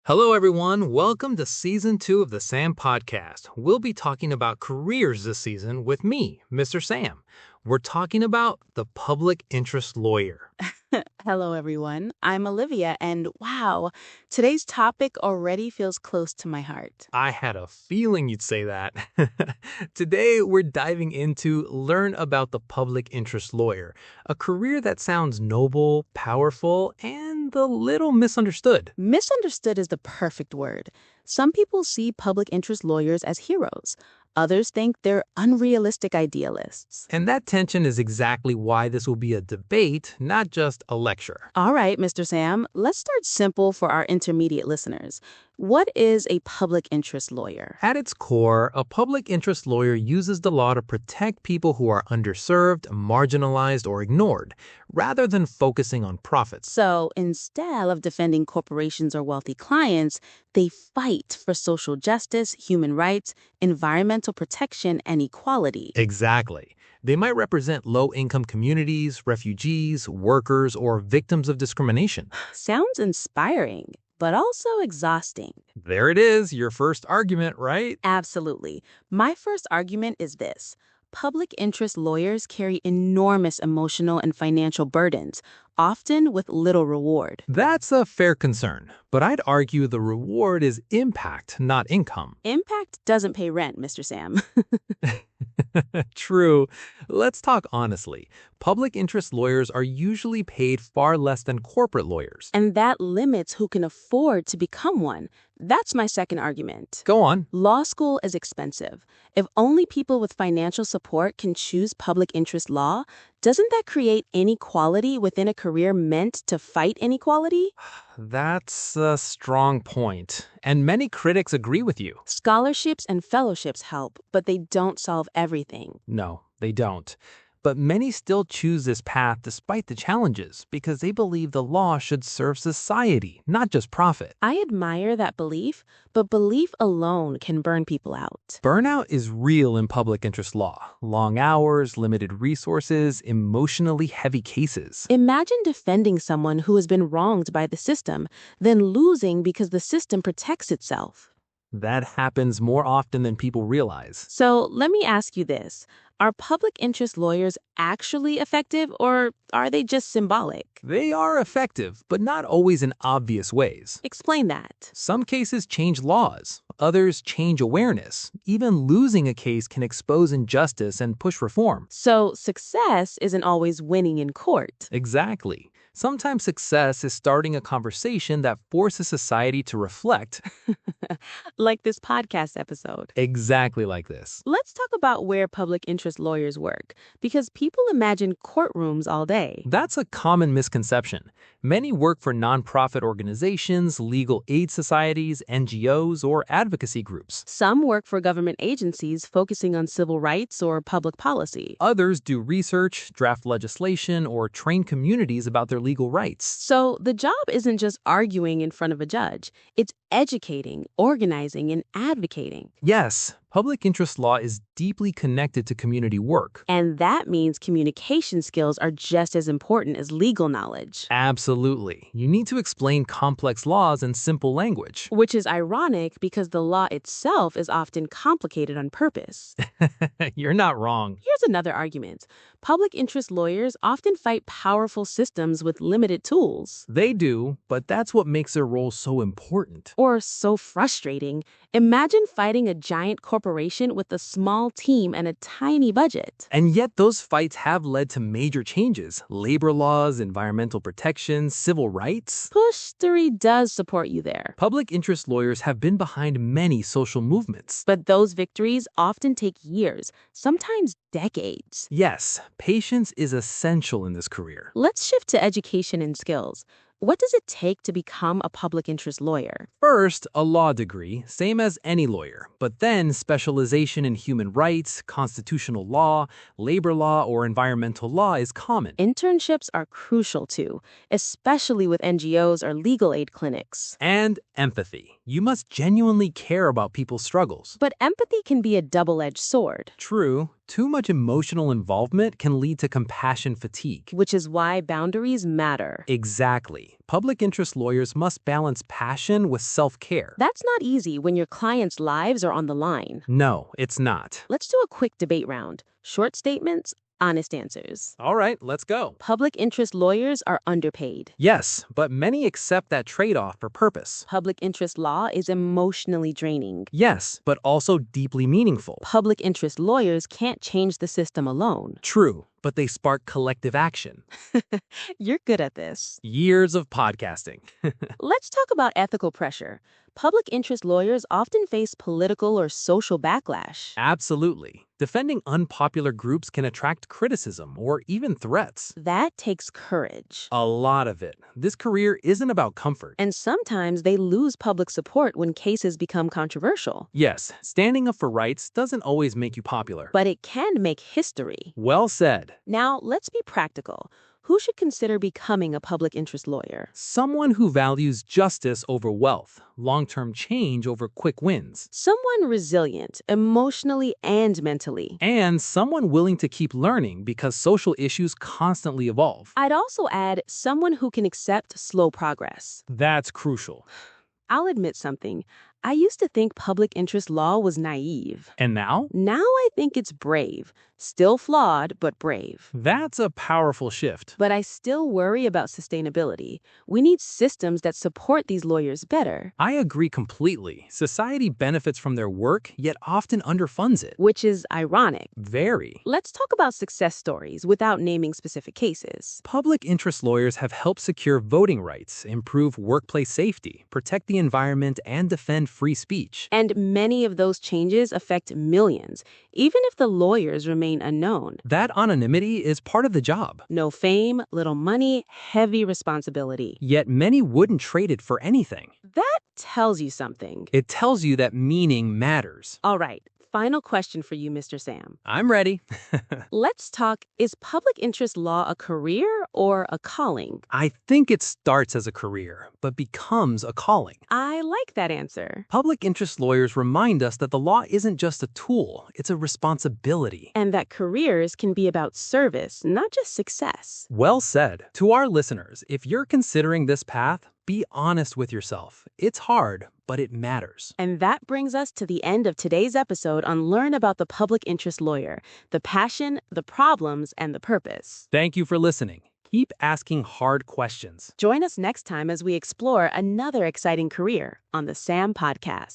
Hello, everyone. Welcome to season 2 of the Sam Podcast. We'll be talking about careers this season with me, Mr. Sam. We're talking about the public interest lawyer. Hello, everyone. I'm Olivia, and wow, today's topic already feels close to my heart. I had a feeling you'd say that. Today, we're diving into learn about the public interest lawyer, a career that sounds noble, powerful, and a little misunderstood. Misunderstood is the perfect word. Some people see public interest lawyers as heroes, others think they're unrealistic idealists. And that tension is exactly why this will be a debate, not just a lecture. All right, Mr. Sam, let's start simple for our intermediate listeners. What is a public interest lawyer? At its core, a public interest lawyer uses the law to protect people who are underserved, marginalized, or ignored, rather than focusing on profits. So instead of defending corporations or wealthy clients, they fight for social justice, human rights, environmental protection, and equality. Exactly. They might represent low-income communities, refugees, workers, or victims of discrimination. Sounds inspiring, but also exhausting. There it is, your first argument, right? Absolutely. My first argument is this. Public interest lawyers carry enormous emotional and financial burdens, often with little reward. That's a fair concern, but I'd argue the reward is impact, not income. Impact doesn't pay rent, Mr. Sam. True. Let's talk honestly. Public interest lawyers are usually paid far less than corporate lawyers. And that limits who can afford to become one. That's my second argument. Go on. Law school is expensive. If only people with financial support can choose public interest law, doesn't that create inequality within a career meant to fight inequality? That's a strong point, and many critics agree with you. Scholarships and fellowships help, but they don't solve everything. No, they don't. But many still choose this path despite the challenges because they believe the law should serve society, not just profit. I admire that belief, but belief alone can burn people out. Burnout is real in public interest law. Long hours, limited resources, emotionally heavy cases. Imagine defending someone who has been wronged by the system, then losing because the system protects itself. That happens more often than people realize. So let me ask you this. Are public interest lawyers actually effective, or are they just symbolic? They are effective, but not always in obvious ways. Explain that. Some cases change laws, others change awareness. Even losing a case can expose injustice and push reform. So success isn't always winning in court. Exactly. Sometimes success is starting a conversation that forces society to reflect. Like this podcast episode. Exactly like this. Let's talk about where public interest lawyers work, because people imagine courtrooms all day. That's a common misconception. Many work for nonprofit organizations, legal aid societies, NGOs, or advocacy groups. Some work for government agencies focusing on civil rights or public policy. Others do research, draft legislation, or train communities about their legal rights. So the job isn't just arguing in front of a judge, it's educating, organizing, and advocating. Yes, public interest law is deeply connected to community work. And that means communication skills are just as important as legal knowledge. Absolutely. You need to explain complex laws in simple language. Which is ironic because the law itself is often complicated on purpose. You're not wrong. Here's another argument. Public interest lawyers often fight powerful systems with limited tools. They do, but that's what makes their role so important. Or so frustrating. Imagine fighting a giant corporation with a small team and a tiny budget. And yet those fights have led to major changes. Labor laws, environmental protections, civil rights. Push 3 does support you there. Public interest lawyers have been behind many social movements. But those victories often take years, sometimes decades. Yes, patience is essential in this career. Let's shift to education and skills. What does it take to become a public interest lawyer? First, a law degree, same as any lawyer, but then specialization in human rights, constitutional law, labor law, or environmental law is common. Internships are crucial too, especially with NGOs or legal aid clinics. And empathy. You must genuinely care about people's struggles. But empathy can be a double-edged sword. True, Too much emotional involvement can lead to compassion fatigue. Which is why boundaries matter. Exactly. Public interest lawyers must balance passion with self-care. That's not easy when your clients' lives are on the line. No, it's not. Let's do a quick debate round. Short statements, honest answers. All right, let's go. Public interest lawyers are underpaid. Yes, but many accept that trade-off for purpose. Public interest law is emotionally draining. Yes, but also deeply meaningful. Public interest lawyers can't change the system alone. True, but they spark collective action. You're good at this. Years of podcasting. Let's talk about ethical pressure. Public interest lawyers often face political or social backlash. Absolutely. Defending unpopular groups can attract criticism or even threats. That takes courage. A lot of it. This career isn't about comfort. And sometimes they lose public support when cases become controversial. Yes, standing up for rights doesn't always make you popular. But it can make history. Well said. Now, let's be practical. Who should consider becoming a public interest lawyer? Someone who values justice over wealth, long-term change over quick wins, Someone resilient, emotionally and mentally. and someone willing to keep learning because social issues constantly evolve. I'd also add someone who can accept slow progress. That's crucial. I'll admit something. I used to think public interest law was naive. And now? Now I think it's brave. Still flawed, but brave. That's a powerful shift. But I still worry about sustainability. We need systems that support these lawyers better. I agree completely. Society benefits from their work, yet often underfunds it. Which is ironic. Very. Let's talk about success stories without naming specific cases. Public interest lawyers have helped secure voting rights, improve workplace safety, protect the environment, and defend free speech. And many of those changes affect millions, even if the lawyers remain unknown. That anonymity is part of the job. No fame, little money, heavy responsibility. Yet many wouldn't trade it for anything. That tells you something. It tells you that meaning matters. All right, final question for you, Mr. Sam. I'm ready. Let's talk, is public interest law a career or a calling? I think it starts as a career, but becomes a calling. I like that answer. Public interest lawyers remind us that the law isn't just a tool, it's a responsibility. And that careers can be about service, not just success. Well said. To our listeners, if you're considering this path, be honest with yourself. It's hard, but it matters. And that brings us to the end of today's episode on Learn About the Public Interest Lawyer, the passion, the problems, and the purpose. Thank you for listening. Keep asking hard questions. Join us next time as we explore another exciting career on the SAM Podcast.